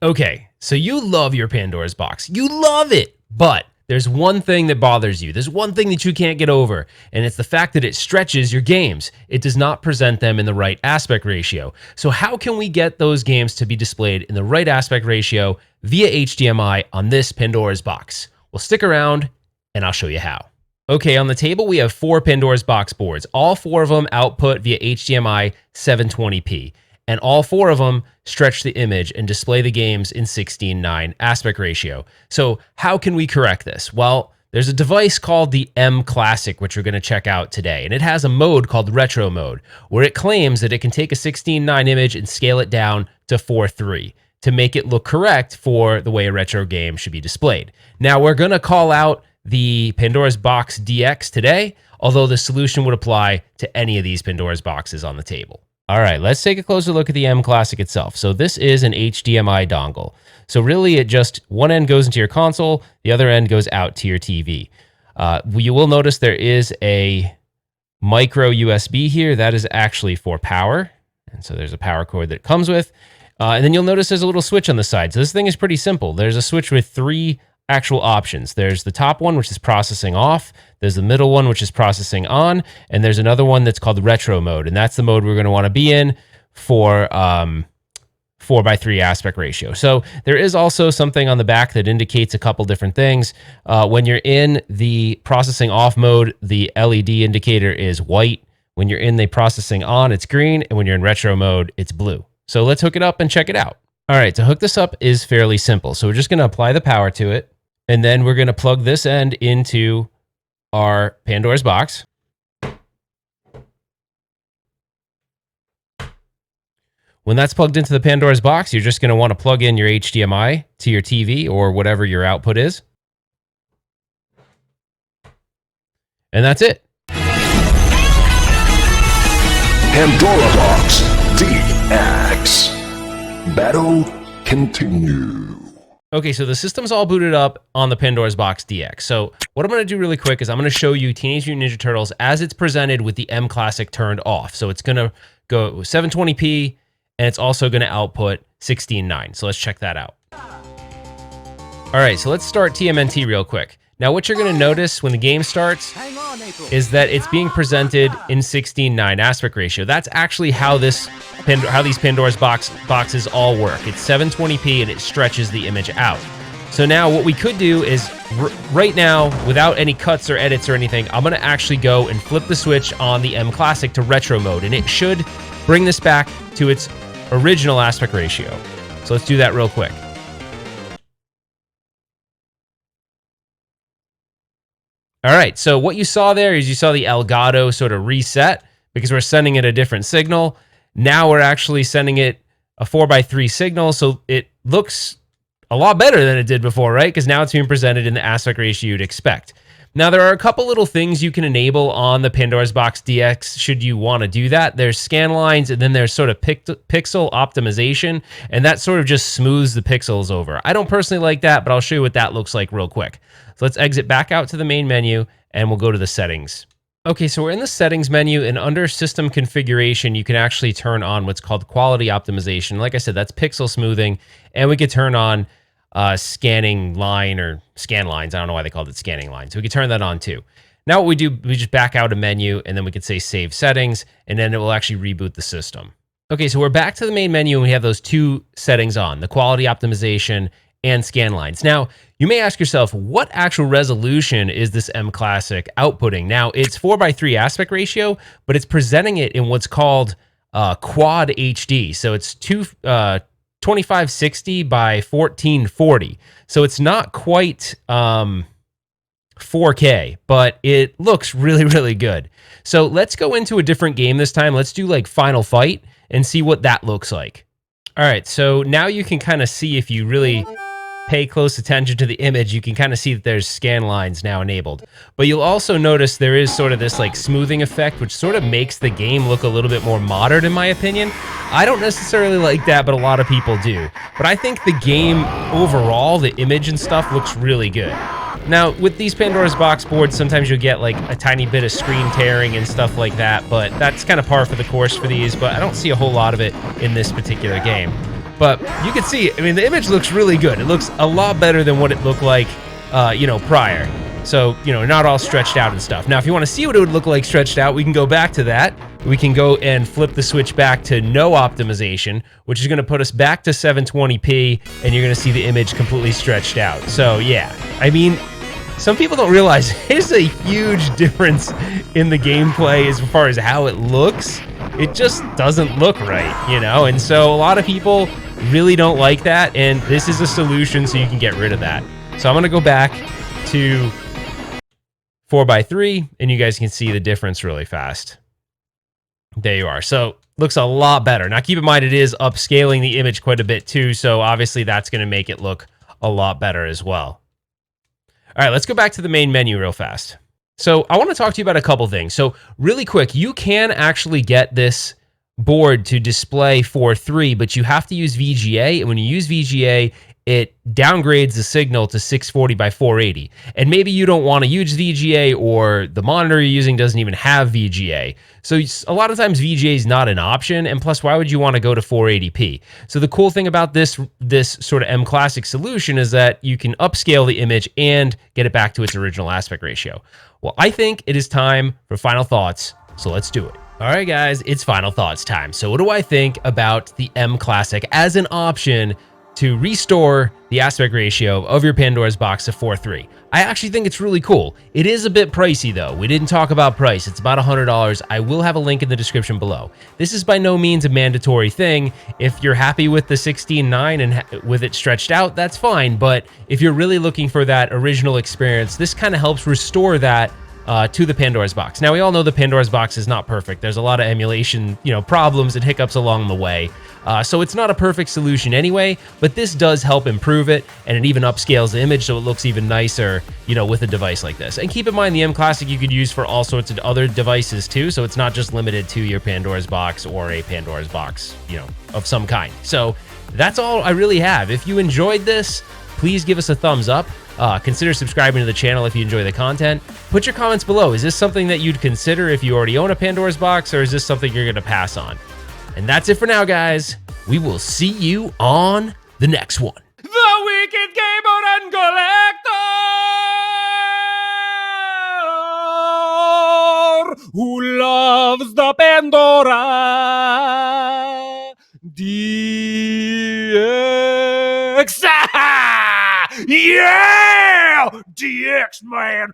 Okay, so you love your Pandora's box. You love it, but there's one thing that bothers you. There's one thing that you can't get over, and it's the fact that it stretches your games. It does not present them in the right aspect ratio. So how can we get those games to be displayed in the right aspect ratio via HDMI on this Pandora's box? Well, stick around, and I'll show you how. Okay, on the table, we have 4 Pandora's box boards. All 4 of them output via HDMI 720p. And all 4 of them stretch the image and display the games in 16:9 aspect ratio. So how can we correct this? Well, there's a device called the mClassic, which we're going to check out today. And it has a mode called retro mode, where it claims that it can take a 16:9 image and scale it down to 4:3 to make it look correct for the way a retro game should be displayed. Now, we're going to call out the Pandora's Box DX today, although the solution would apply to any of these Pandora's boxes on the table. All right, let's take a closer look at the mClassic itself. So this is an HDMI dongle. So really, it just one end goes into your console, the other end goes out to your TV. You will notice there is a micro USB here. That is actually for power. And so there's a power cord that it comes with. And then you'll notice there's a little switch on the side. So this thing is pretty simple. There's a switch with 3 actual options. There's the top one, which is processing off. There's the middle one, which is processing on. And there's another one that's called retro mode. And that's the mode we're going to want to be in for 4:3 aspect ratio. So there is also something on the back that indicates a couple different things. When you're in the processing off mode, the LED indicator is white. When you're in the processing on, it's green. And when you're in retro mode, it's blue. So let's hook it up and check it out. All right, to hook this up is fairly simple. So we're just going to apply the power to it. And then we're going to plug this end into our Pandora's box. When that's plugged into the Pandora's box, you're just going to want to plug in your HDMI to your TV or whatever your output is. And that's it. Pandora Box DX. Battle continue. Okay, so the system's all booted up on the Pandora's Box DX. So what I'm going to do really quick is I'm going to show you Teenage Mutant Ninja Turtles as it's presented with the mClassic turned off. So it's going to go 720p, and it's also going to output 16:9. So let's check that out. All right, so let's start TMNT real quick. Now, what you're going to notice when the game starts is that it's being presented in 16:9 aspect ratio. That's actually how these Pandora's boxes all work. It's 720p and it stretches the image out. So now what we could do is right now, without any cuts or edits or anything, I'm going to actually go and flip the switch on the mClassic to retro mode, and it should bring this back to its original aspect ratio. So let's do that real quick. All right, so what you saw there is you saw the Elgato sort of reset because we're sending it a different signal. Now we're actually sending it a 4:3 signal, so it looks a lot better than it did before, right? Because now it's being presented in the aspect ratio you'd expect. Now, there are a couple little things you can enable on the Pandora's Box DX should you want to do that. There's scan lines, and then there's sort of pixel optimization, and that sort of just smooths the pixels over. I don't personally like that, but I'll show you what that looks like real quick. So let's exit back out to the main menu, and we'll go to the settings. Okay, so we're in the settings menu, and under system configuration, you can actually turn on what's called quality optimization. Like I said, that's pixel smoothing, and we could turn on scanning line or scan lines. I don't know why they called it scanning lines. So we could turn that on too. Now what we do, we just back out a menu, and then we could say save settings, and then it will actually reboot the system. Okay, so we're back to the main menu, and we have those 2 settings on, the quality optimization and scan lines. Now, you may ask yourself, what actual resolution is this mClassic outputting? Now, it's 4:3 aspect ratio, but it's presenting it in what's called Quad HD. So it's 2560 by 1440. So it's not quite 4K, but it looks really, really good. So let's go into a different game this time. Let's do like Final Fight and see what that looks like. All right, so now you can kind of see, if you really pay close attention to the image, you can kind of see that there's scan lines now enabled. But you'll also notice there is sort of this like smoothing effect, which sort of makes the game look a little bit more modern, in my opinion. I don't necessarily like that, but a lot of people do. But I think the game overall, the image and stuff, looks really good. Now, with these Pandora's box boards, sometimes you'll get like a tiny bit of screen tearing and stuff like that, but that's kind of par for the course for these, but I don't see a whole lot of it in this particular game. But you can see, I mean, the image looks really good. It looks a lot better than what it looked like, prior. So, not all stretched out and stuff. Now, if you want to see what it would look like stretched out, we can go back to that. We can go and flip the switch back to no optimization, which is going to put us back to 720p, and you're going to see the image completely stretched out. So, yeah, I mean, some people don't realize there's a huge difference in the gameplay as far as how it looks. It just doesn't look right, And so a lot of people really don't like that, and this is a solution so you can get rid of that. So I'm going to go back to 4:3, and you guys can see the difference really fast. There you are. So looks a lot better. Now keep in mind it is upscaling the image quite a bit too, so obviously that's going to make it look a lot better as well. All right, let's go back to the main menu real fast. So I want to talk to you about a couple things. So really quick, you can actually get this board to display 4:3, but you have to use VGA, and when you use VGA, it downgrades the signal to 640 by 480. And maybe you don't want to use VGA, or the monitor you're using doesn't even have VGA. So a lot of times VGA is not an option, and plus, why would you want to go to 480p? So the cool thing about this sort of mClassic solution is that you can upscale the image and get it back to its original aspect ratio. Well, I think it is time for final thoughts, so let's do it. All right, guys, it's final thoughts time. So what do I think about the mClassic as an option to restore the aspect ratio of your Pandora's box to 4:3? I actually think it's really cool. It is a bit pricey though. We didn't talk about price. It's about $100. I will have a link in the description below. This is by no means a mandatory thing. If you're happy with the 16:9 and with it stretched out, that's fine. But if you're really looking for that original experience, this kind of helps restore that to the Pandora's box. Now, we all know the Pandora's box is not perfect. There's a lot of emulation, problems and hiccups along the way. So it's not a perfect solution anyway, but this does help improve it, and it even upscales the image so it looks even nicer, with a device like this. And keep in mind, the mClassic you could use for all sorts of other devices too, so it's not just limited to your Pandora's box or a Pandora's box, of some kind. So that's all I really have. If you enjoyed this, please give us a thumbs up. Consider subscribing to the channel if you enjoy the content. Put your comments below. Is this something that you'd consider if you already own a Pandora's box, or is this something you're going to pass on? And that's it for now, guys. We will see you on the next one. The Wicked Gamer and Collector, who loves the Pandora DX. Yeah! DX, man!